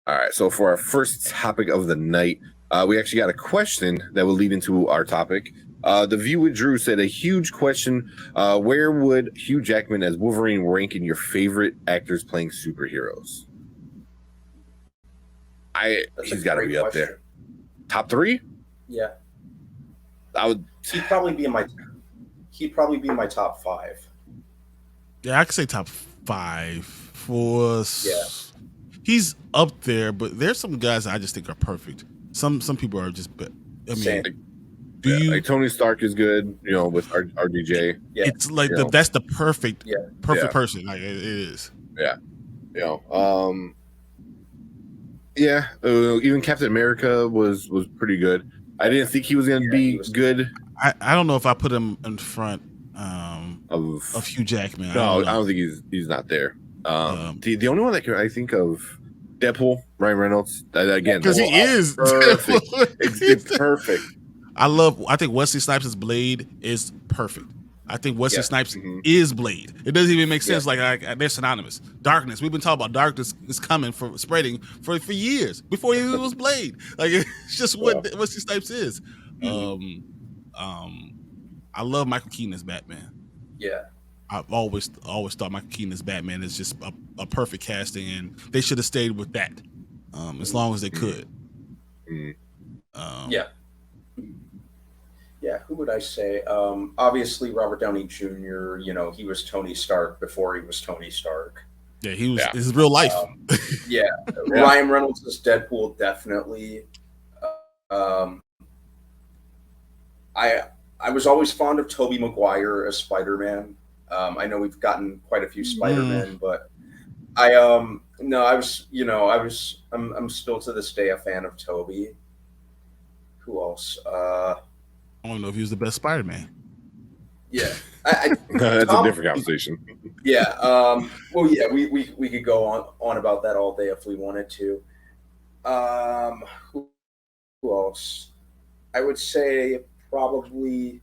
All right. So for our first topic of the night, we actually got a question that will lead into our topic. The View with Drew said a huge question. Where would Hugh Jackman as Wolverine rank in your favorite actors playing superheroes? He's got to be up there. Top 3? Yeah. I would. He'd probably be in my top 5. Yeah, I could say top 5 for. Yeah. He's up there, but there's some guys I just think are perfect. Some people are just. I mean, like Tony Stark is good, with RDJ. Yeah. It's like that's the perfect person. Like it is. Yeah. Even Captain America was pretty good. I didn't think he was going to be good. I don't know if I put him in front of Hugh Jackman. No, I don't think he's not there. The only one that I think of, Deadpool, Ryan Reynolds. Again, because he is perfect. It's perfect. I think Wesley Snipes' Blade is perfect. I think Wesley Snipes is Blade. It doesn't even make sense. Like they're synonymous. Darkness. We've been talking about darkness is coming for spreading for years before he was Blade. Like it's just what Wesley Snipes is. I love Michael Keaton as Batman. Yeah. I've always thought Michael Keaton as Batman is just a perfect casting, and they should have stayed with that as long as they could. Yeah, who would I say? Obviously, Robert Downey Jr., he was Tony Stark before he was Tony Stark. Yeah, he was his real life. Ryan Reynolds as Deadpool, definitely. I was always fond of Tobey Maguire as Spider-Man. I know we've gotten quite a few Spider-Men, but I'm still to this day a fan of Tobey. Who else? I don't know if he was the best Spider-Man. Yeah, that's a different conversation. Yeah. Well, yeah, we could go on about that all day if we wanted to. Who else? I would say probably.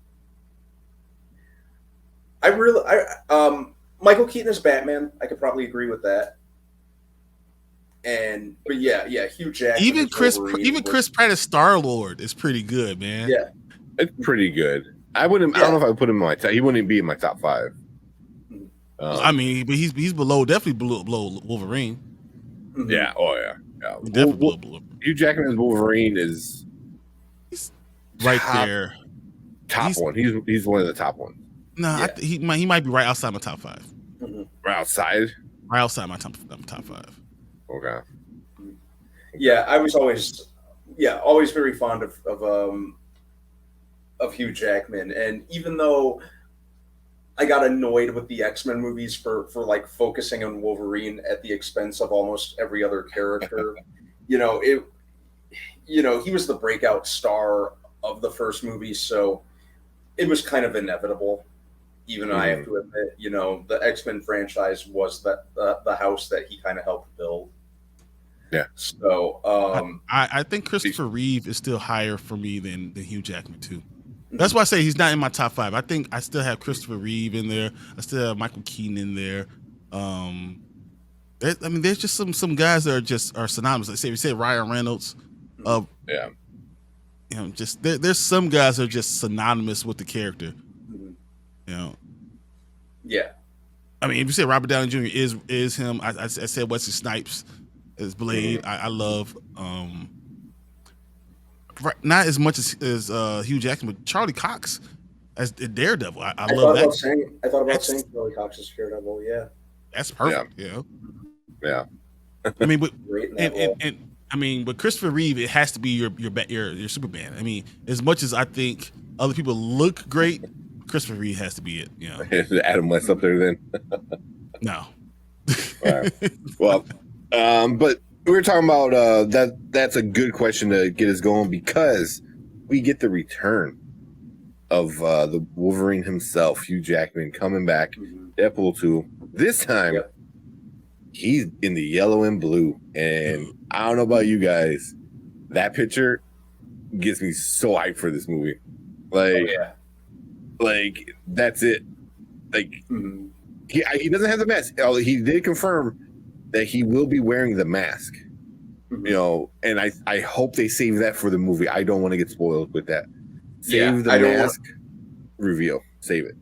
Michael Keaton as Batman. I could probably agree with that. But Hugh Jackman. Even Chris Pratt as Star-Lord is pretty good, man. Yeah. It's pretty good. I don't know if I would put him in my top. He wouldn't be in my top 5. I mean, but he's definitely below Wolverine. Yeah. Oh yeah. Definitely below Wolverine. Hugh Jackman as Wolverine is right there. Top one. He's one of the top ones. No, he might be right outside my top 5. Right outside. Right outside my top 5. Okay. Yeah, I was always very fond of Hugh Jackman, and even though I got annoyed with the X-Men movies for like focusing on Wolverine at the expense of almost every other character, he was the breakout star of the first movie, so it was kind of inevitable. Even I have to admit, the X-Men franchise was the house that he kind of helped build. Yeah. So I think Christopher Reeve is still higher for me than Hugh Jackman too. That's why I say he's not in my top 5. I think I still have Christopher Reeve in there. I still have Michael Keaton in there. There's just some guys that are synonymous. Like we said Ryan Reynolds. Just there's some guys that are just synonymous with the character. Yeah. I mean, if you say Robert Downey Jr. is him, I said Wesley Snipes as Blade. I love. Not as much as Hugh Jackman, but Charlie Cox as Daredevil. I love that. I thought about saying Charlie Cox as Daredevil. Yeah, that's perfect. Yeah. I mean, but Christopher Reeve, it has to be your Superman. I mean, as much as I think other people look great, Christopher Reeve has to be it. Is Adam West up there then? No. All right. Well, but we were talking about that's a good question to get us going because we get the return of the Wolverine himself, Hugh Jackman, coming back, Deadpool 2. This time, he's in the yellow and blue. And I don't know about you guys, that picture gets me so hyped for this movie. Like that's it. Like he doesn't have the mask. He did confirm that he will be wearing the mask. You know, and I hope they save that for the movie. I don't want to get spoiled with that. Save the mask reveal. Save it.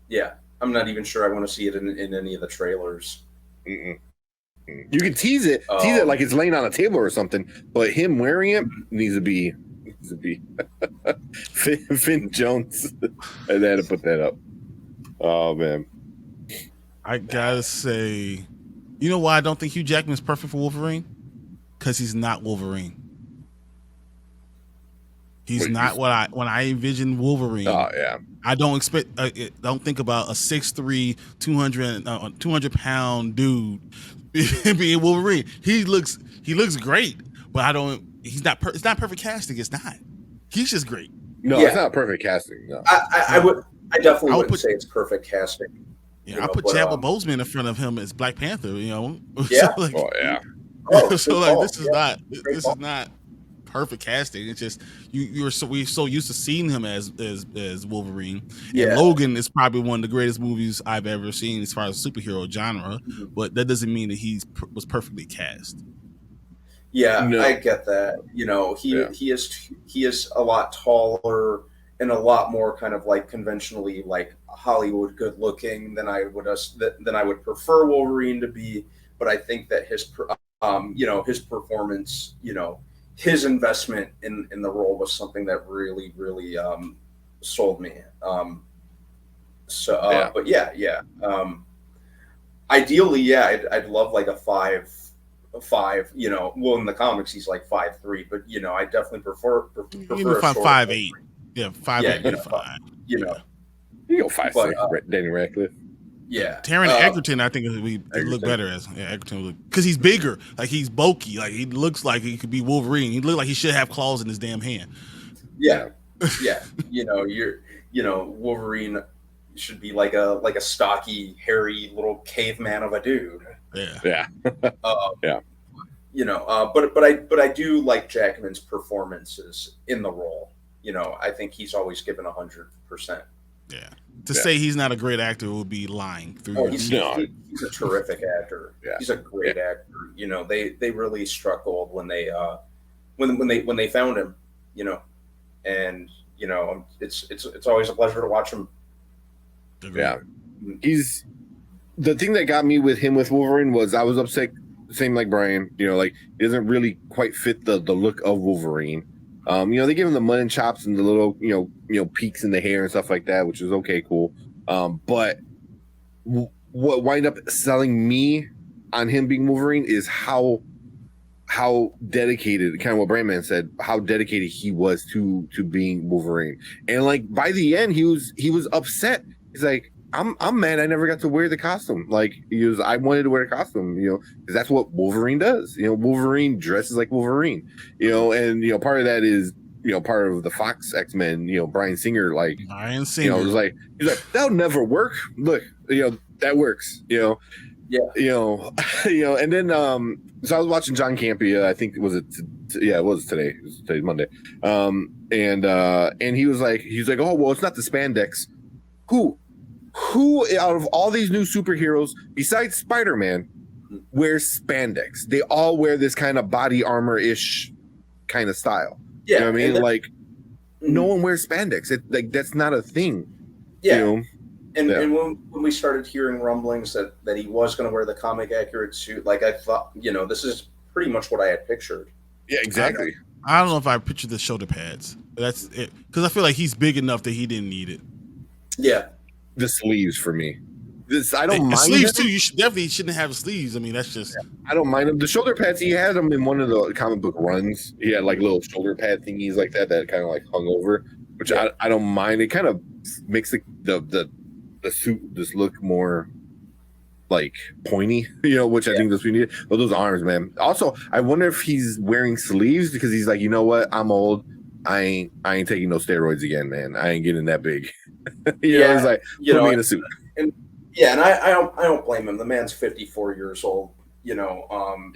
Yeah, I'm not even sure I want to see it in any of the trailers. You can tease it like it's laying on a table or something, but him wearing it needs to be Finn Jones. And they had to put that up. Oh man, I gotta say, you know why I don't think Hugh Jackman is perfect for Wolverine? Because he's not Wolverine. He's not when I envision Wolverine. Oh yeah. I don't expect. Don't think about a 6'3", 200-pound dude being Wolverine. He looks great, but I don't. He's not. It's not perfect casting. It's not. He's just great. No, it's not perfect casting. No. I definitely wouldn't say it's perfect casting. Yeah, I put Chadwick Boseman in front of him as Black Panther. You know. Yeah. So, like, so like this is not. This is not perfect casting. It's just we're so used to seeing him as Wolverine. Yeah. And Logan is probably one of the greatest movies I've ever seen as far as superhero genre, but that doesn't mean that he was perfectly cast. Yeah, no. I get that. You know, he is a lot taller and a lot more kind of like conventionally like Hollywood good looking than I would prefer Wolverine to be. But I think that his performance, his investment in the role was something that really, really sold me. But ideally, I'd love like a 5'5", well in the comics he's like 5'3", but I definitely prefer 5'8". Yeah, 5'8". You go 5'6", Danny Radcliffe. Yeah, Taron Egerton, I think it look better as Egerton because he's bigger, like he's bulky, like he looks like he could be Wolverine. He look like he should have claws in his damn hand. Yeah, yeah. Wolverine should be like a stocky, hairy little caveman of a dude. Yeah. But I do like Jackman's performances in the role. I think he's always given 100%. Yeah. To say he's not a great actor would be lying through. He's a terrific actor. Yeah. He's a great actor. They really struck gold when they found him. And it's always a pleasure to watch him. Yeah, he's the thing that got me with him with Wolverine was I was upset. Same like Brian. Like he doesn't really quite fit the look of Wolverine. They give him the mutton chops and the little, peaks in the hair and stuff like that, which is okay, cool. But what wind up selling me on him being Wolverine is how dedicated, kind of what Brandman said, how dedicated he was to being Wolverine. And like by the end, he was upset. He's like, I'm mad I never got to wear the costume. Like I wanted to wear a costume, because that's what Wolverine does. Wolverine dresses like Wolverine, and part of that is part of the Fox XMen. Bryan Singer, was like he's like that'll never work. Look, that works. Yeah. And then so I was watching John Campea. I think it was today. It was today's Monday. And he was like, oh well, it's not the spandex. Who out of all these new superheroes besides Spider-Man wears spandex? They all wear this kind of body armor-ish kind of style. Yeah, you know what I mean? Like no one wears spandex. That's not a thing. Yeah. And when we started hearing rumblings that he was going to wear the comic accurate suit, like I thought, this is pretty much what I had pictured. Yeah, exactly. I don't know if I pictured the shoulder pads. That's it, because I feel like he's big enough that he didn't need it. Yeah. The sleeves for me. I don't mind sleeves too. You shouldn't have sleeves. I mean, that's just. I don't mind them. The shoulder pads, he had them in one of the comic book runs. He had like little shoulder pad thingies like that kind of like hung over, which I don't mind. It kind of makes the suit just look more like pointy, which I think that's what we need. But those arms, man. Also, I wonder if he's wearing sleeves because he's like, you know what? I'm old. I ain't taking no steroids again, man. I ain't getting that big. He's like, put me in a suit. And I don't blame him. The man's 54 years old. Who wants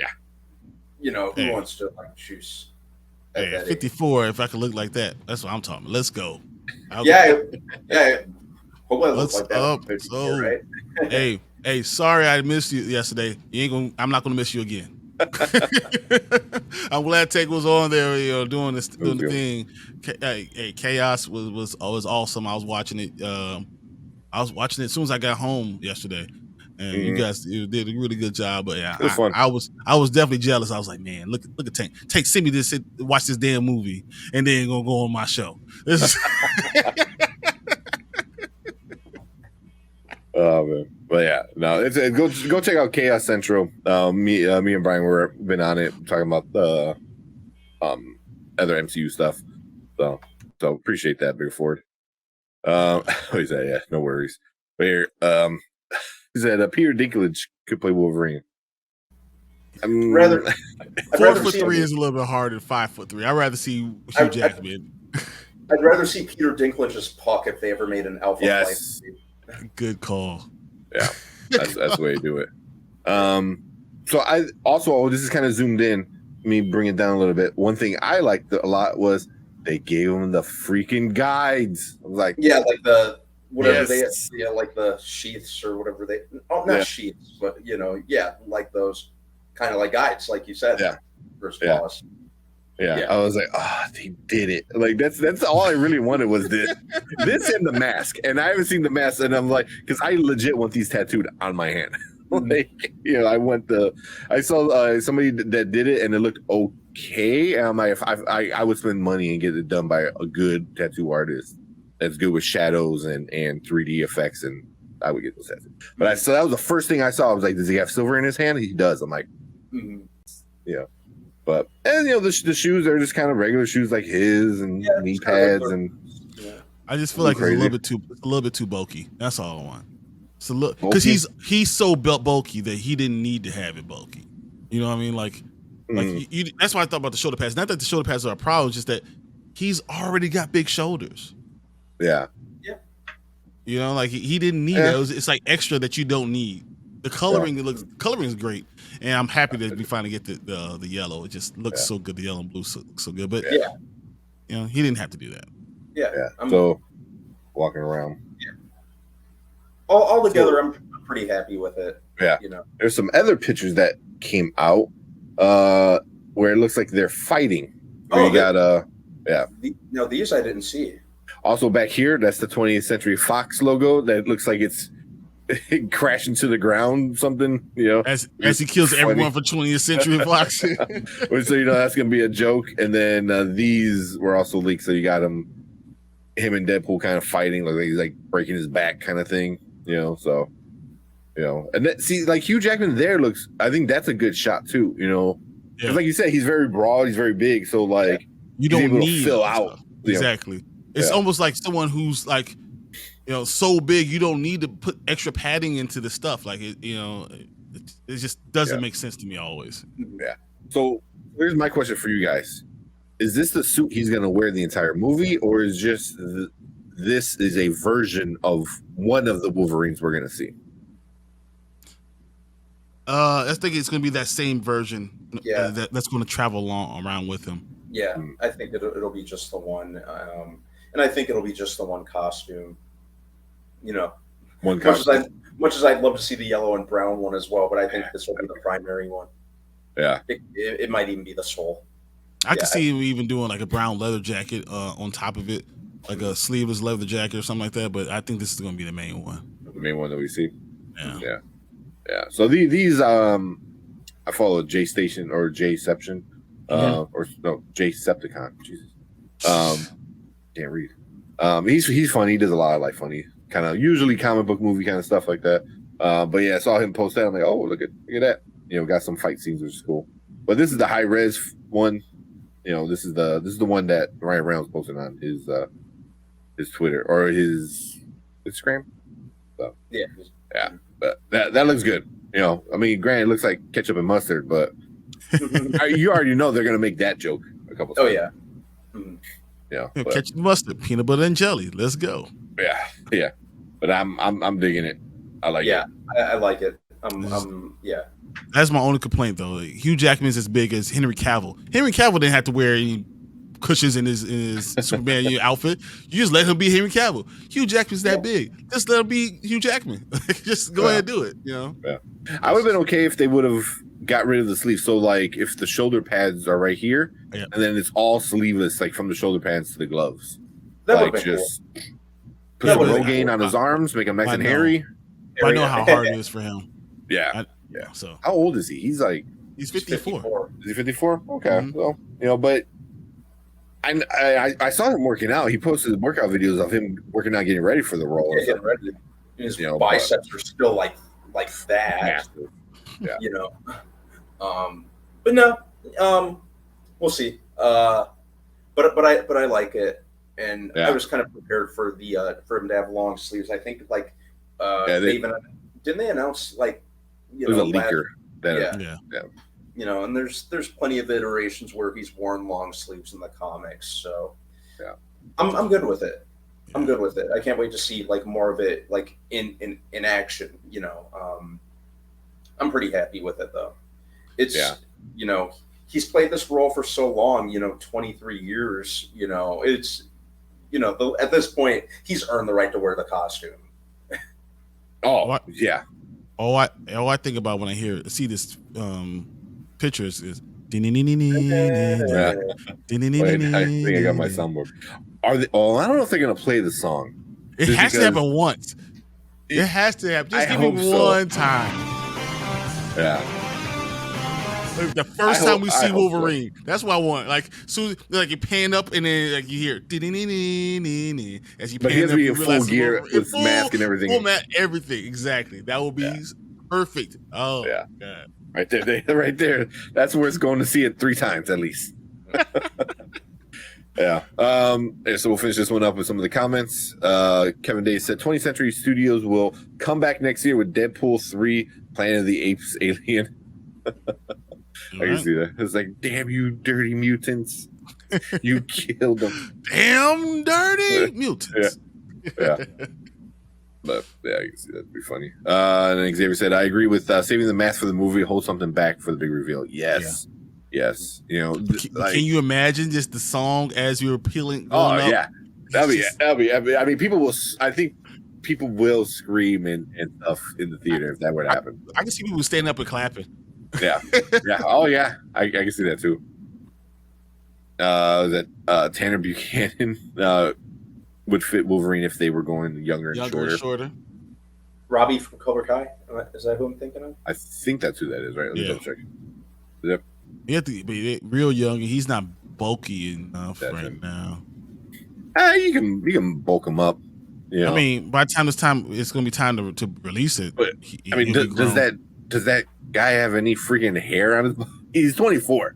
to like choose? Hey, 54. If I could look like that, that's what I'm talking about. Let's go. Yeah. Hopefully I look like that. 54, right? hey, sorry I missed you yesterday. I'm not gonna miss you again. I'm glad Tech was on there, doing the good. thing. Hey, Chaos was always awesome. I was watching it. I was watching it as soon as I got home yesterday, and you guys did a really good job. But yeah, it was fun. I was definitely jealous. I was like, man, look at Tank. Tank, send me this. Watch this damn movie, and then gonna go on my show. Oh man, but yeah, no, it's go check out Chaos Central. Me and Brian were been on it talking about the other MCU stuff. So appreciate that, Big Ford. What is that? Yeah, no worries. But here, he said Peter Dinklage could play Wolverine. Rather 4'3" is a little bit harder than 5'3". I'd rather see Hugh Jackman. I'd rather see Peter Dinklage's Puck if they ever made an Alpha Flight. Good call. Yeah, that's the way to do it. So I also, this is kind of zoomed in, me bring it down a little bit. One thing I liked a lot was they gave them the freaking guides. I was like, yeah, like the whatever like the sheaths or whatever not sheaths, but like those kind of like guides, like you said. Yeah. First boss. Yeah, I was like, they did it. Like that's all I really wanted was this and the mask. And I haven't seen the mask, and I'm like, because I legit want these tattooed on my hand. Like, I saw somebody that did it, and it looked okay. And I'm like, if I would spend money and get it done by a good tattoo artist that's good with shadows and 3D effects, and I would get those tattoos. But so that was the first thing I saw. I was like, does he have silver in his hand? He does. I'm like, yeah. But the shoes are just kind of regular shoes like his and knee pads I just feel like it's a little bit too bulky. That's all I want. It's a little because he's so bulky that he didn't need to have it bulky. You know what I mean? Like that's why I thought about the shoulder pads. Not that the shoulder pads are a problem, just that he's already got big shoulders. Yeah. Like he didn't need it. It's like extra that you don't need. The coloring coloring is great, and I'm happy that we finally get the yellow. It just looks so good. The yellow and blue looks so good, but he didn't have to do that. Yeah. So walking around. Yeah. All together, I'm pretty happy with it. Yeah. There's some other pictures that came out where it looks like they're fighting. These I didn't see. Also back here, that's the 20th Century Fox logo. That looks like it's crashing to the ground, something, as he kills everyone for 20th Century Fox. So that's gonna be a joke. And then these were also leaked, so you got him and Deadpool kind of fighting, like he's like breaking his back kind of thing, so and like Hugh Jackman there looks, I think that's a good shot too, because like you said, he's very broad, he's very big, so like you don't need to fill out exactly. It's almost like someone who's like so big you don't need to put extra padding into the stuff. Like it just doesn't make sense to me always. Yeah. So here's my question for you guys: is this the suit he's going to wear the entire movie, or is just this is a version of one of the Wolverines we're going to see? I think it's going to be that same version. That's going to travel around with him. Yeah, I think it'll be just the one, and I think it'll be just the one costume. Much as I'd love to see the yellow and brown one as well, but I think this will be the primary one. Yeah, it might even be the sole. I could see him even doing like a brown leather jacket on top of it, like a sleeveless leather jacket or something like that. But I think this is going to be the main one. The main one that we see. Yeah. So these I follow J-Station or J-Ception, or no J-Septicon. Jesus, can't read. He's funny. He does a lot of like funny kind of usually comic book movie kind of stuff like that. But yeah, I saw him post that. I'm like, oh, look at that. Got some fight scenes, which is cool. But this is the high res one. This is the one that Ryan Reynolds posted on his Twitter or his Instagram. So yeah. But that looks good. I mean, granted, it looks like ketchup and mustard, but you already know they're gonna make that joke a couple times. Oh yeah. Mm-hmm. Ketchup and mustard, peanut butter and jelly. Let's go. Yeah. But I'm digging it. I like it. I like it. Yeah. That's my only complaint though. Hugh Jackman's as big as Henry Cavill. Henry Cavill didn't have to wear any cushions in his Superman outfit. You just let him be Henry Cavill. Hugh Jackman's that big. Just let him be Hugh Jackman. Just go ahead and do it. Yeah. I would have been okay if they would have got rid of the sleeve. So like if the shoulder pads are right here, Yeah. and then it's all sleeveless, like from the shoulder pads to the gloves. That Like would be just cool. put That some would've been Rogaine cool. on his arms, make him nice I and know. hairy. But I know how hard it is for him. Yeah. So How old is he? He's like, he's 54. is he 54? Okay. Mhm. Well, you know, but I saw him working out. He posted workout videos of him working out, getting ready for the role. Yeah, getting ready. His You know, biceps are still like that. Massive. Yeah. You know. But no, we'll see. But I like it, and Yeah. I was kind of prepared for for him to have long sleeves. I think like they even didn't they announce like It was a leaker. Yeah. you know, and there's plenty of iterations where he's worn long sleeves in the comics. So yeah, I'm good with it. I'm good with it. I can't wait to see like more of it like in action. You know, I'm pretty happy with it though. It's you know, he's played this role for so long. You know, 23 years. You know, it's you know at this point he's earned the right to wear the costume. Oh What? yeah. All I think about when I see this pictures is Yeah. Wait, I think I got my soundboard. Are they? Oh, I don't know if they're gonna play the song. It Just has to because- happen once. It has to happen. Just I give me hope so. one time. Yeah. Like the first I time hope- we I see hope so. Wolverine, that's what I want. Like soon, like you pan up and then like you hear as you But he pan has to up, be you in full realize it's gear Wolverine. with mask and everything. Full mask, everything. Exactly. That will be perfect. Oh Yeah. God. Right there, right there. That's where it's going to see it 3 times at least. Yeah. So we'll finish this one up with some of the comments. Kevin Day said 20th Century Studios will come back next year with Deadpool 3, Planet of the Apes, Alien. I can see that. It's like, damn you, dirty mutants! You killed them. Damn dirty mutants. Yeah. But yeah, I can see that'd be funny. And then Xavier said, "I agree with saving the mask for the movie. Hold something back for the big reveal." Yes, yes. You know, Can you imagine just the song as you're peeling? Oh going up? yeah, that'd be. I mean, people will. I think people will scream and stuff in the theater if that would happen. I can see people standing up and clapping. Yeah, yeah. Oh yeah, I can see that too. That Tanner Buchanan would fit Wolverine if they were going younger and shorter. Robbie from Cobra Kai, is that who I'm thinking of? I think that's who that is, right? Let me double check. Yep. He have to be real young, and he's not bulky enough That's right him. now. You can bulk him up. You know? I mean, by the time it's going to be time to release it. But I mean, does that guy have any freaking hair on his body? He's 24.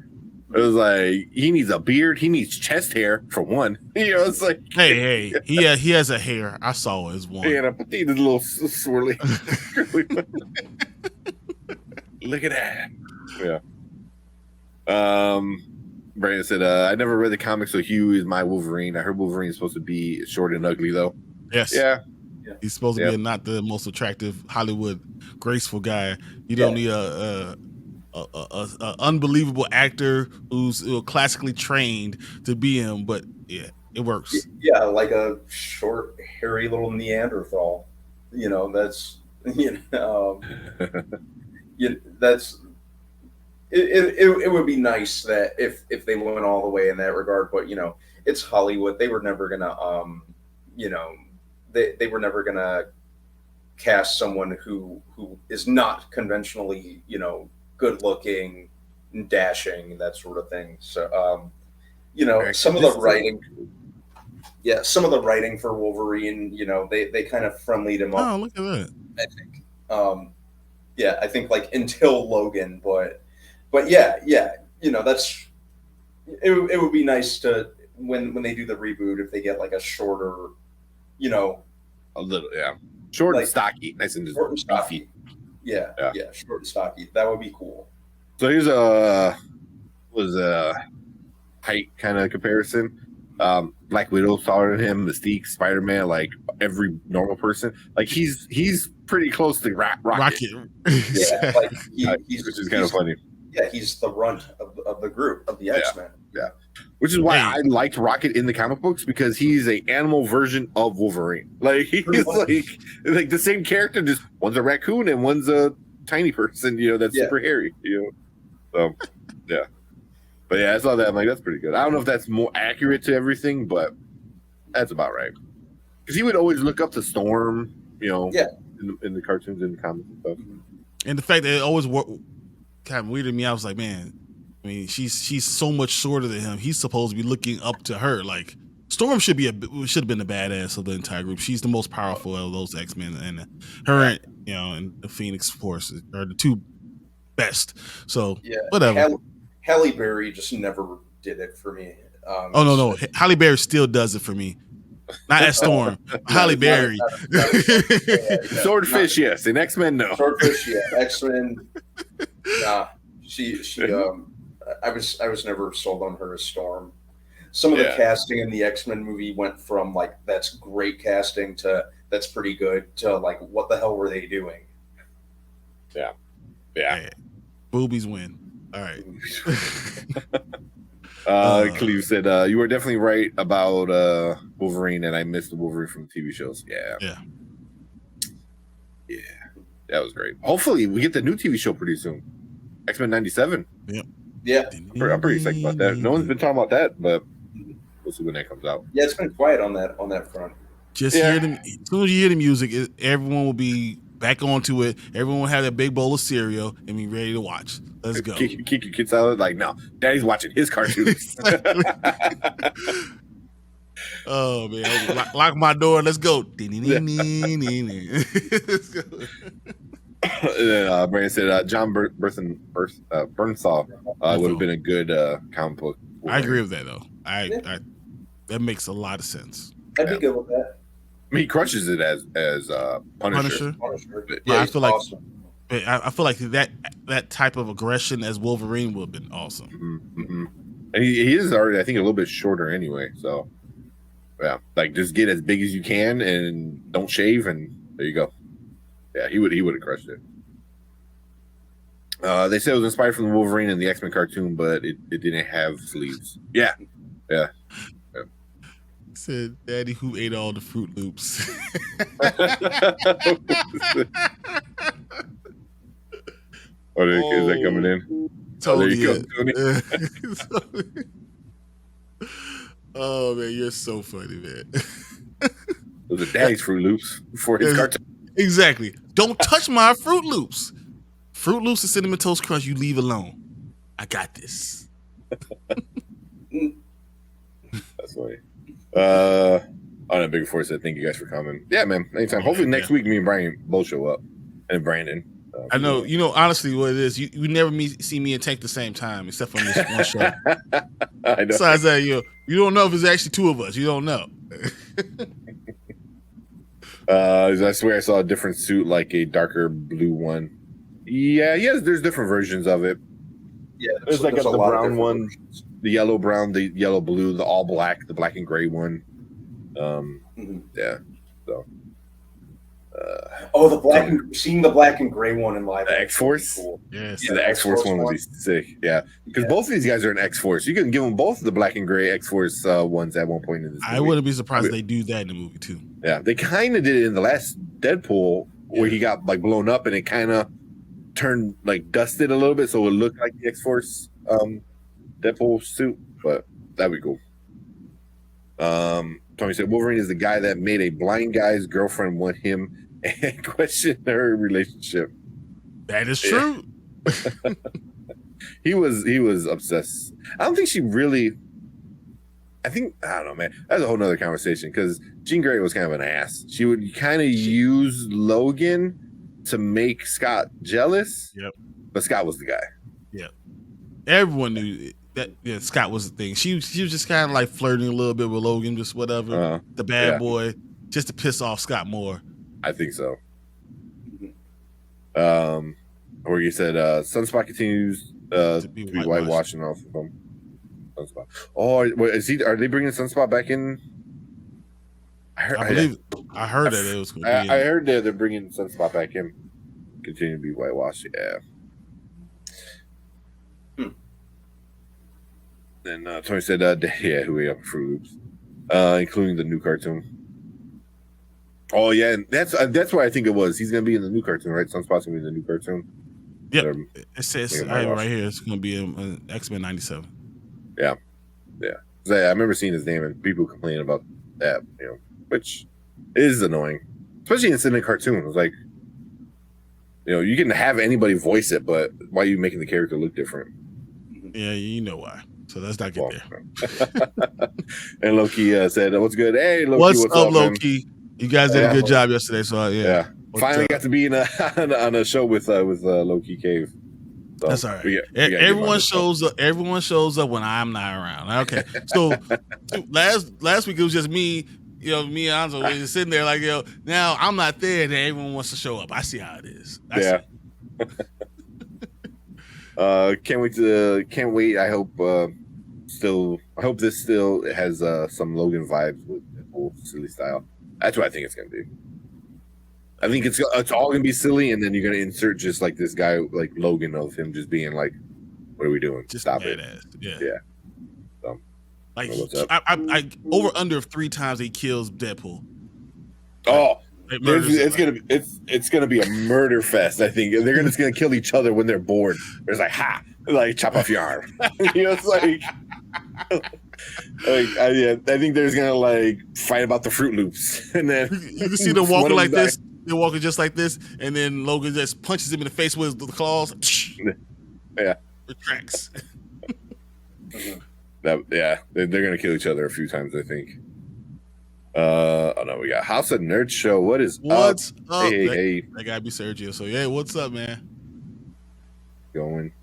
It was like he needs a beard. He needs chest hair for one. You know, it's like hey, he has a hair. I saw his one. and a petite little swirly. Look at that. Yeah. Brandon said, "I never read the comics, so Hugh is my Wolverine. I heard Wolverine is supposed to be short and ugly, though." Yes. Yeah. He's supposed to be not the most attractive Hollywood graceful guy. You don't need a unbelievable actor who's classically trained to be him, but yeah, it works. Yeah, like a short, hairy little Neanderthal. You know, that's that's it would be nice that if they went all the way in that regard, but you know, it's Hollywood. They were never gonna they were never gonna cast someone who is not conventionally, you know, good looking, dashing, that sort of thing. So you know, some of the writing for Wolverine, you know, they kind of friendlied him up. Oh, look at that. I think. I think like until Logan, but yeah, you know, that's it would be nice to when they do the reboot if they get like a shorter, you know, a little, short like, and stocky, nice and short and stocky. beefy. Yeah, short and stocky. That would be cool. So here's a height kind of comparison. Black Widow taller than him, Mystique, Spider-Man, like every normal person. Like he's pretty close to Rocket. Yeah, like which is kind of funny. Yeah, he's the runt of the group of the X-Men. Yeah. Which is why I liked Rocket in the comic books, because he's an animal version of Wolverine. Like he's like the same character, just one's a raccoon and one's a tiny person, that's super hairy, So, yeah. But yeah, I saw that. I'm like, that's pretty good. I don't know if that's more accurate to everything, but that's about right. Because he would always look up to Storm, in the cartoons and the comics and stuff. And the fact that it always kind of weirded me out. I was like, man, I mean, she's so much shorter than him. He's supposed to be looking up to her. Like Storm should have been the badass of the entire group. She's the most powerful of those X-Men, and her, and the Phoenix Force are the two best. So whatever. Halle Berry just never did it for me. No. Halle Berry still does it for me. Not as Storm. Halle Berry. Swordfish, yes. In X-Men, no. Swordfish, yeah. X-Men, nah. She I was never sold on her as Storm. Some of the casting in the X-Men movie went from like that's great casting to that's pretty good to like what the hell were they doing? Yeah. Hey, boobies win. All right. Cleve said, you were definitely right about Wolverine, and I missed the Wolverine from the TV shows. Yeah. That was great. Hopefully, we get the new TV show pretty soon. X-Men 97. Yep. Yeah. I'm pretty excited about that. No one's been talking about that, but we'll see when that comes out. Yeah, it's been quiet on that front. Just hear them. As soon as you hear the music, everyone will be back onto it. Everyone will have their big bowl of cereal and be ready to watch. Let's go. Kick your kids out. Like, no, Daddy's watching his cartoons. Oh man, lock my door. Let's go. Brandon said John Bernthal would have been a good comic book. I agree with that though. I that makes a lot of sense. I'd be good with that. I mean, he crushes it as Punisher. Yeah, I feel awesome. I feel like that type of aggression as Wolverine would have been awesome. Mm-hmm. And he is already, I think, a little bit shorter anyway. So, yeah, like just get as big as you can and don't shave, and there you go. Yeah, he would have crushed it. They said it was inspired from the Wolverine and the X-Men cartoon, but it didn't have sleeves. Yeah. Said Daddy who ate all the Fruit Loops. Is that coming in? Totally. There you go. Oh man, you're so funny, man. Those are Daddy's Fruit Loops before his cartoon. Exactly. Don't touch my Fruit Loops. Fruit Loops and Cinnamon Toast Crunch, you leave alone. I got this. That's funny. On a big force said, thank you guys for coming. Yeah, man. Anytime. Hopefully next week me and Brian both show up. And Brandon. I know, honestly what it is, you never see me and Tank the same time, except for this one show. I know. Besides that, you don't know if it's actually two of us. You don't know. I swear I saw a different suit, like a darker blue one. Yeah, there's different versions of it. Yeah, there's like the brown one, the yellow brown, the yellow blue, the all black, the black and gray one. Yeah. So. Seeing the black and gray one in live. The X-Force? Cool. Yes. Yeah, the X-Force one would be sick. Yeah. Because both of these guys are in X-Force. You can give them both the black and gray X-Force ones at one point in this movie. I wouldn't be surprised if they do that in the movie too. Yeah. They kind of did it in the last Deadpool where he got like blown up and it kind of turned like dusted a little bit so it looked like the X-Force Deadpool suit. But that'd be cool. Tony said Wolverine is the guy that made a blind guy's girlfriend want him and question her relationship. That is true. Yeah. He was obsessed. I don't think she really. I don't know, man. That's a whole nother conversation because Jean Grey was kind of an ass. She would kind of use Logan to make Scott jealous. Yep. But Scott was the guy. Yep. Everyone knew that Scott was the thing. She was just kind of like flirting a little bit with Logan, just whatever. The bad boy, just to piss off Scott more. I think so. Where you said Sunspot continues to be whitewashing off of him. Sunspot. Oh, are they bringing Sunspot back in? I heard that it was. I heard that they're bringing Sunspot back in. Continue to be whitewashed. Yeah. And Tony said, who we have Fruit Loops, including the new cartoon. Oh yeah, and that's what I think it was. He's gonna be in the new cartoon, right? Sunspot's gonna be in the new cartoon. Yep, it says right here it's gonna be an X-Men 97. Yeah. I remember seeing his name and people complaining about that, which is annoying, especially in a cartoon. It was like, you can have anybody voice it, but why are you making the character look different? Yeah, you know why. So let's not get there. And Loki said, "What's good? Hey, Loki, what's up, Loki? Man? You guys did a good job yesterday." So yeah. Finally got to be on a show with Loki Cave. So that's all right. Everyone shows up. Everyone shows up when I'm not around. Okay. So last week it was just me. Me and Anzo just sitting there like, now I'm not there, and everyone wants to show up. I see how it is. Can't wait. I hope this still has some Logan vibes with Deadpool silly style. That's what I think it's gonna be. I think it's all gonna be silly, and then you're gonna insert just like this guy, like Logan, of him just being like, "What are we doing? Just Stop badass. it!" Yeah. So, like I over under 3 times he kills Deadpool. Oh, it's gonna be a murder fest. I think they're just gonna kill each other when they're bored. There's like chop off your arm. It's like. I think there's gonna fight about the Fruit Loops, and then you can see them walking like this. They're walking just like this, and then Logan just punches him in the face with the claws. Yeah, retracts. They're gonna kill each other a few times, I think. Oh no, we got House of Nerds show. What's up? Hey, that gotta be Sergio. So yeah, what's up, man? Going,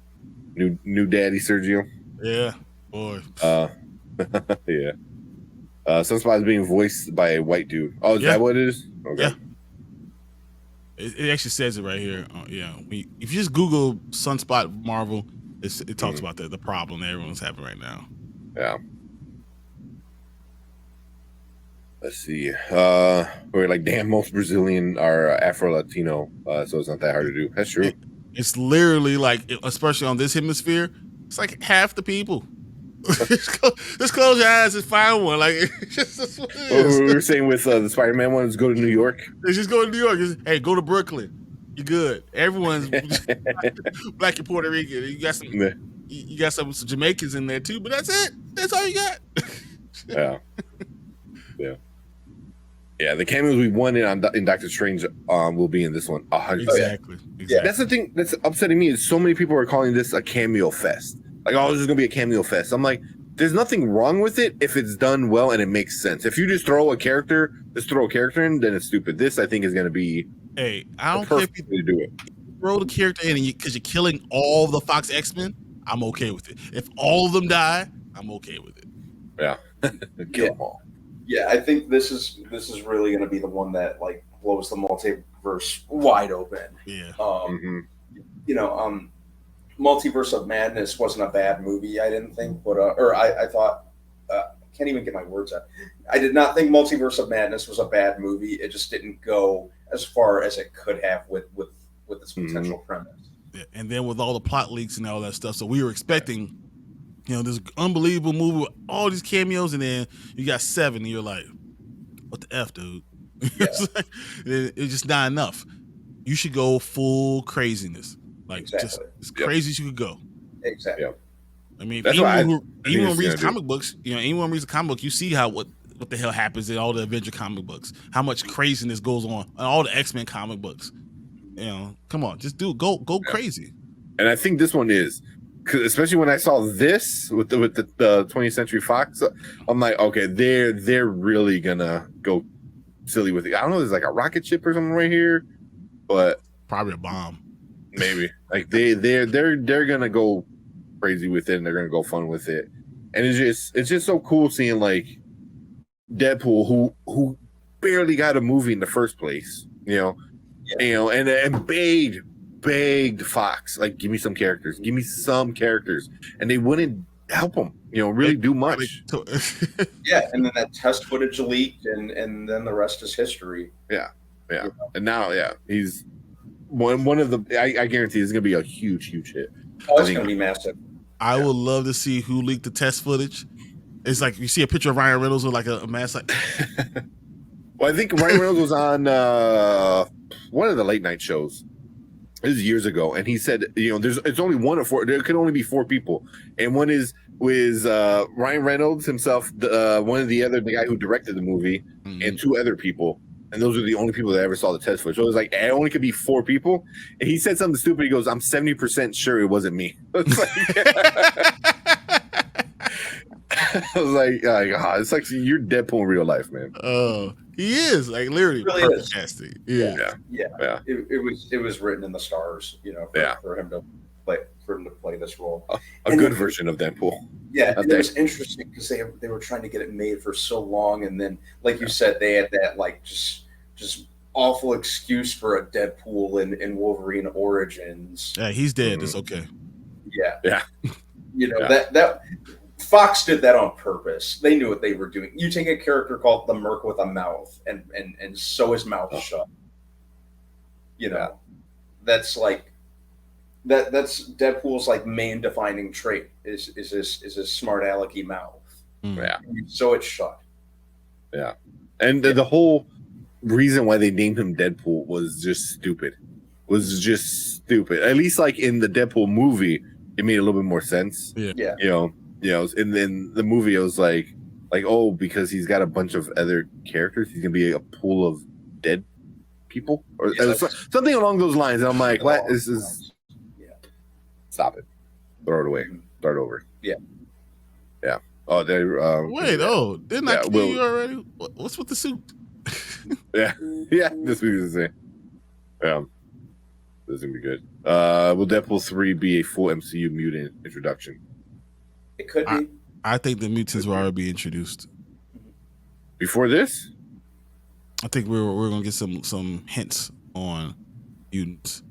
new daddy Sergio. Yeah, boy. Yeah. Sunspot's being voiced by a white dude. Oh, is that what it is? Okay. Yeah. It actually says it right here. If you just Google Sunspot Marvel, it talks about the problem that everyone's having right now. Yeah. Let's see. We're like, damn, most Brazilian are Afro-Latino, so it's not that hard to do. That's true. It's literally like, especially on this hemisphere, it's like half the people. Just close your eyes and find one. Like, that's what it is. We were saying with the Spider-Man one, is go to New York. They just go to New York. Hey, go to Brooklyn. You're good. Everyone's black and Puerto Rican. You got some Jamaicans in there too, but that's it. That's all you got. Yeah. The cameos we wanted in Doctor Strange will be in this one. 100%. Exactly. That's the thing that's upsetting me is so many people are calling this a cameo fest. Like, this is gonna be a cameo fest. I'm like, there's nothing wrong with it if it's done well and it makes sense. If you just throw a character in, then it's stupid. This, I think, is gonna be. Hey, I don't care if you do it. Throw the character in because you're killing all the Fox X-Men. I'm okay with it. If all of them die, I'm okay with it. Yeah, kill them all. Yeah, I think this is really gonna be the one that blows the multiverse wide open. Yeah. Multiverse of Madness wasn't a bad movie, I didn't think, but I thought I can't even get my words out. I did not think Multiverse of Madness was a bad movie. It just didn't go as far as it could have with its potential premise. Yeah, and then with all the plot leaks and all that stuff, so we were expecting, this unbelievable movie with all these cameos, and then you got 7, and you're like, what the F, dude? Yeah. It's just not enough. You should go full craziness. Just as crazy as you could go. Exactly. Yep. I mean, anyone reads comic books, anyone reads a comic book, you see what the hell happens in all the Avenger comic books, how much craziness goes on in all the X-Men comic books. Come on, just go crazy. And I think this one is, especially when I saw this with the 20th Century Fox, I'm like, okay, they're really gonna go silly with it. I don't know, there's like a rocket ship or something right here, but probably a bomb. Maybe they're gonna go crazy with it, and they're gonna go fun with it, and it's just so cool seeing Deadpool who barely got a movie in the first place, and begged Fox, give me some characters, and they wouldn't help him, really do much. Yeah, and then that test footage leaked, and then the rest is history. Yeah, and now he's. One of the I guarantee it's gonna be a huge hit. Oh, it's gonna be massive. I would love to see who leaked the test footage. It's like you see a picture of Ryan Reynolds with a mask. Well, I think Ryan Reynolds was on one of the late night shows. This is years ago, and he said, it's only one of four. There could only be four people, and one is Ryan Reynolds himself, one of the guy who directed the movie, and two other people, and those are the only people that ever saw the test footage. So it was like, it only could be four people, and he said something stupid. He goes, "I'm 70% sure it wasn't me." It's like, it's like you're Deadpool in real life, man. He is like literally perfect casting. Yeah. It was written in the stars, for him to play this role. A good version of Deadpool. Yeah, and it was interesting because they were trying to get it made for so long, and then, like you said, they had that like just awful excuse for a Deadpool in Wolverine Origins. Yeah, he's dead. It's okay. Yeah. That Fox did that on purpose. They knew what they were doing. You take a character called the Merc with a mouth and sew his mouth shut. That's like that's Deadpool's like main defining trait is his smart alecky mouth. Yeah. So it's shut. Yeah. And the whole reason why they named him Deadpool was just stupid. At least like in the Deadpool movie, it made a little bit more sense. Yeah. And then the movie, it was like, because he's got a bunch of other characters, he's gonna be a pool of dead people or something along those lines. And I'm like, what? This is. Yeah. Stop it. Throw it away. Start over. Yeah. Yeah. Oh, they. Wait. Oh, didn't I kill you already? What's with the suit? Yeah. This movie's the same. Yeah. This is gonna be good. Will Deadpool 3 be a full MCU mutant introduction? It could be. I think the mutants will already be introduced before this. I think we're gonna get some hints on mutants.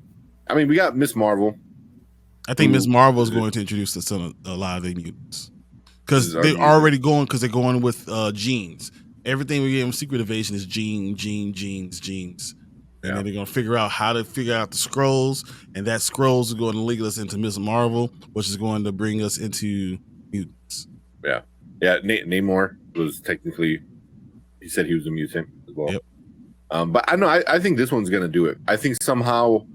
I mean, we got Miss Marvel. I think Miss Marvel is going to introduce a lot of the mutants because they're already going with genes. Everything we get in Secret Invasion is genes. And then they're going to figure out how to figure out the scrolls, and that scrolls is going to link us into Miss Marvel, which is going to bring us into mutants. Yeah. Namor was technically, he said he was a mutant as well. Yep. But I know I think this one's going to do it. I think somehow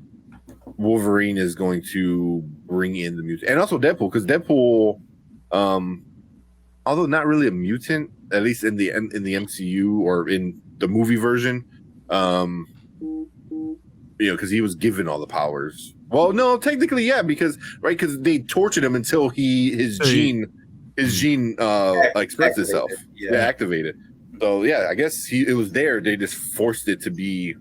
Wolverine is going to bring in the mutant, and also Deadpool, because Deadpool, although not really a mutant, at least in the MCU or in the movie version, because he was given all the powers. Well, no, technically, yeah, because they tortured him until his gene expressed itself. Activated. So I guess it was there. They just forced it to be,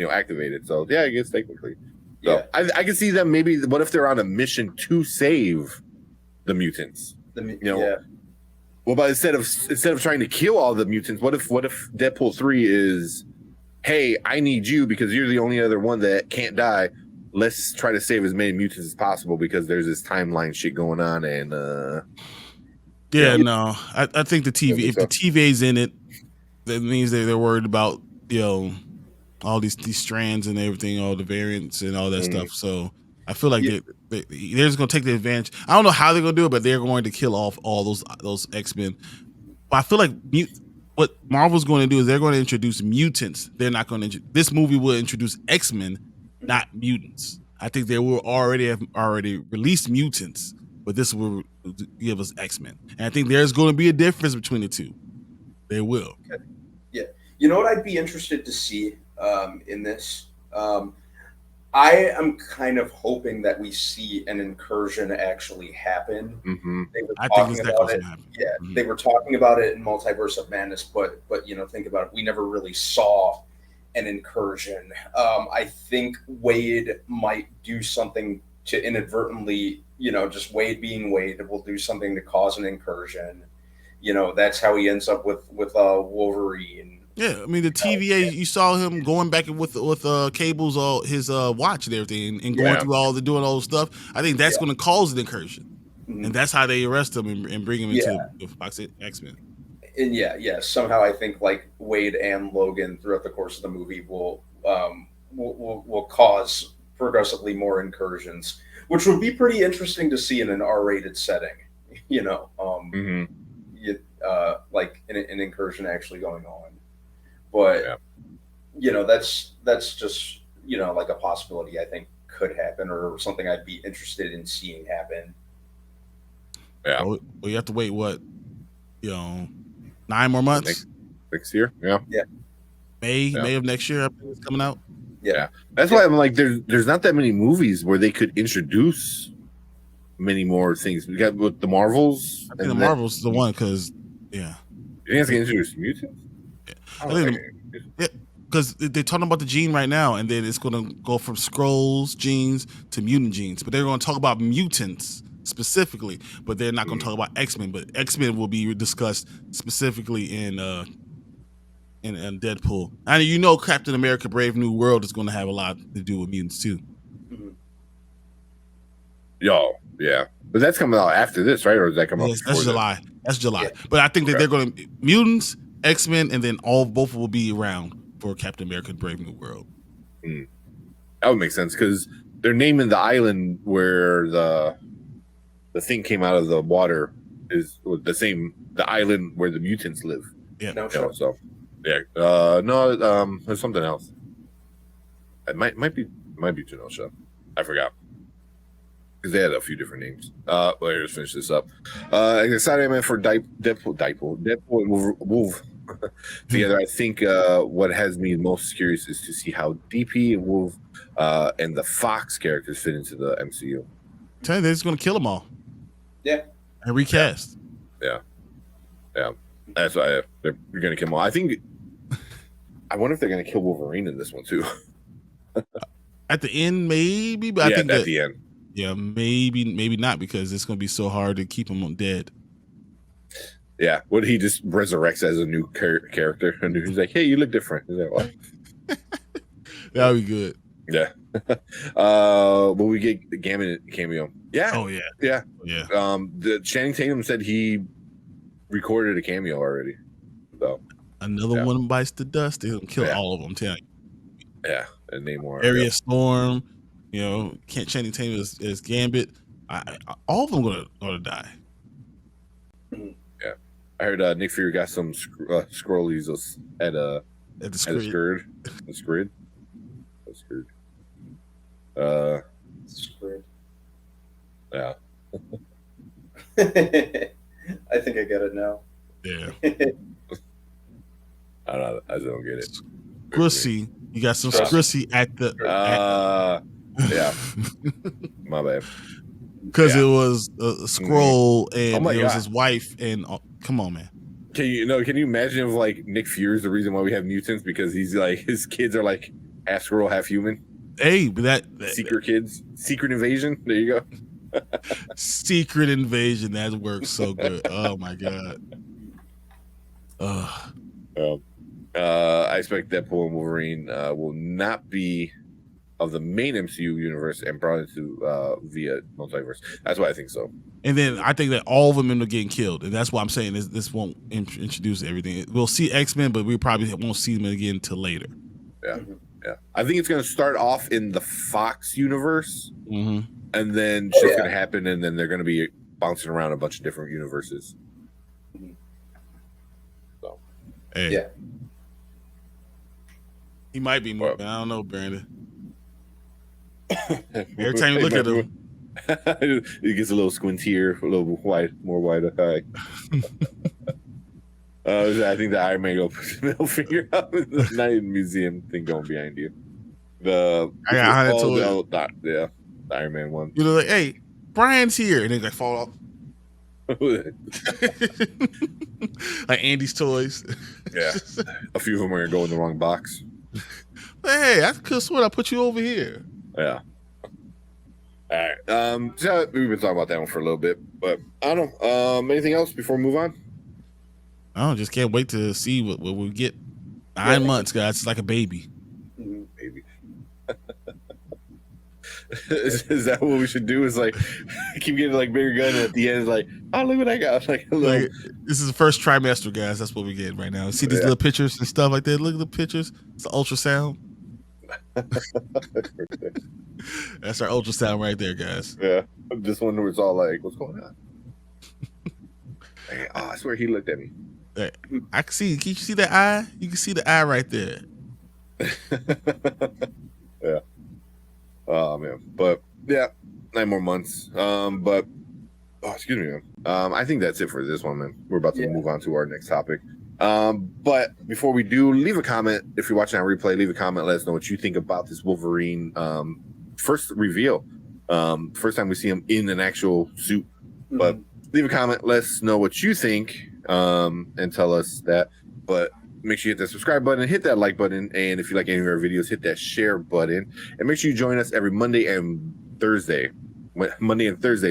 activated. So I guess technically. So I can see them maybe. What if they're on a mission to save the mutants? Well, but instead of trying to kill all the mutants, what if Deadpool 3 is, hey, I need you because you're the only other one that can't die. Let's try to save as many mutants as possible because there's this timeline shit going on. And I think the TV, if the TVA's in it, that means they're worried about all these strands and everything, all the variants and all that stuff. So I feel like they're just gonna take the advantage. I don't know how they're gonna do it, but they're going to kill off all those X-Men. But I feel like what Marvel's going to do is they're going to introduce mutants. They're not going to. This movie will introduce X-Men, not mutants. I think they will have already released mutants, but this will give us X-Men. And I think there's going to be a difference between the two. They will. Okay. Yeah. You know what I'd be interested to see in this? I am kind of hoping that we see an incursion actually happen. Mm-hmm. They were talking about it. Yeah, they were talking about it in Multiverse of Madness, but think about it. We never really saw an incursion. I think Wade might do something to inadvertently, just Wade being Wade will do something to cause an incursion. That's how he ends up with Wolverine. Yeah, I mean the TVA. You saw him going back with Cable's his watch and everything, and going through doing all the stuff. I think that's going to cause an incursion, and that's how they arrest him and bring him into the Fox X-Men. And somehow I think like Wade and Logan throughout the course of the movie will cause progressively more incursions, which would be pretty interesting to see in an R-rated setting. Like an incursion actually going on. But Yeah. you know, that's just, you know, like a possibility I think could happen, or something I'd be interested in seeing happen. Yeah. Well, you have to wait, what, 9 more months? Next year. Yeah. Yeah. May of next year, I think it's coming out. Yeah. That's why I'm like, there's not that many movies where they could introduce many more things. We got with the Marvels. I think the Marvels is the one, because You think it's gonna introduce mutants? I think because they're talking about the gene right now, and then it's going to go from Skrulls genes to mutant genes. But they're going to talk about mutants specifically, but they're not going to talk about X-Men. But X-Men will be discussed specifically in Deadpool. And you know, Captain America: Brave New World is going to have a lot to do with mutants too. Yeah. But that's coming out after this, right? Or does that come out? Yes, that's July. That's July. Yeah. But I think that they're going to mutants, X-Men, and then both will be around for Captain America: Brave New World. That would make sense because they're naming the island where the thing came out of the water is the same. The island where the mutants live. Yeah. No, sure. So there's something else. It might be Genosha. I forgot. Because they had a few different names. Let's finish this up. Excited man for Deadpool and Wolf together. I think what has me most curious is to see how DP and Wolf and the Fox characters fit into the MCU. Tell you, they're just going to kill them all. Yeah. And recast. Yeah. That's why they're going to kill them all. I wonder if they're going to kill Wolverine in this one too. At the end, maybe, but I think at the end. Yeah, maybe not, because it's going to be so hard to keep him dead. Yeah, what he just resurrects as a new character, and he's like, "Hey, you look different." He's like, "What?" That would be good. Yeah. But we get the Gammon cameo. Yeah. Oh yeah. Yeah. Yeah. The Channing Tatum said he recorded a cameo already. So another one bites the dust. They'll kill all of them. Tell you. Yeah, and Namor. Area Storm. Can't Channing Tatum as Gambit. All of them gonna die. Yeah, I heard Nick Fury got some scrollies at the Scrid. Yeah. I think I get it now. Yeah. I don't get it. Scrussy. You got some Scrussy at the. Yeah. My bad. Because it was a scroll and it was God. his wife. And come on, man. Can you imagine if like Nick Fury is the reason why we have mutants, because he's like his kids are like half squirrel, half human? Hey, but that secret invasion. There you go. Secret invasion, that works so good. Oh my god. I expect Deadpool and Wolverine will not be of the main MCU universe and brought into via multiverse. That's why I think so. And then I think that all of them end up getting killed, and that's why I'm saying this won't introduce everything. We'll see X-Men, but we probably won't see them again until later. Yeah. I think it's going to start off in the Fox universe, and then shit's going to happen, and then they're going to be bouncing around a bunch of different universes. So, hey. He might be more, but I don't know, Brandon. Every time you look at him, he gets a little squintier, a little more wide eye. I think the Iron Man will put his middle finger up in the night museum thing going behind you. The Iron Man one. You know, like, hey, Brian's here, and then they fall off. Like Andy's toys. Yeah, a few of them are going to go in the wrong box. Hey, I could have sworn I put you over here. Yeah. All right. So we've been talking about that one for a little bit, but I don't know. Anything else before we move on? I just can't wait to see what we get. 9 months, guys. It's like a baby. Baby. Is that what we should do? Is like keep getting like bigger gun, and at the end, is like, oh, look what I got! Like this is the first trimester, guys. That's what we get right now. See these little pictures and stuff like that. Look at the pictures. It's the ultrasound. That's our ultrasound right there, guys. Yeah, I'm just wondering what's all like. What's going on? I swear he looked at me. I can see. Can you see that eye? You can see the eye right there. Yeah. Oh man, but yeah, 9 more months. But excuse me, man. I think that's it for this one, man. We're about to move on to our next topic. But before we do, leave a comment if you're watching on replay. Leave a comment. Let us know what you think about this Wolverine first reveal. First time we see him in an actual suit. But leave a comment. Let us know what you think, and tell us that. But make sure you hit that subscribe button, hit that like button, and if you like any of our videos, hit that share button. And make sure you join us every Monday and Thursday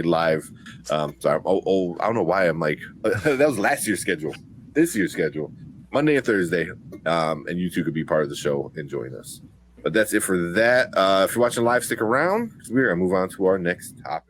live. Sorry, I don't know why I'm like that was last year's schedule. This year's schedule, Monday and Thursday, and you two could be part of the show and join us. But that's it for that. If you're watching live, stick around. We're gonna move on to our next topic.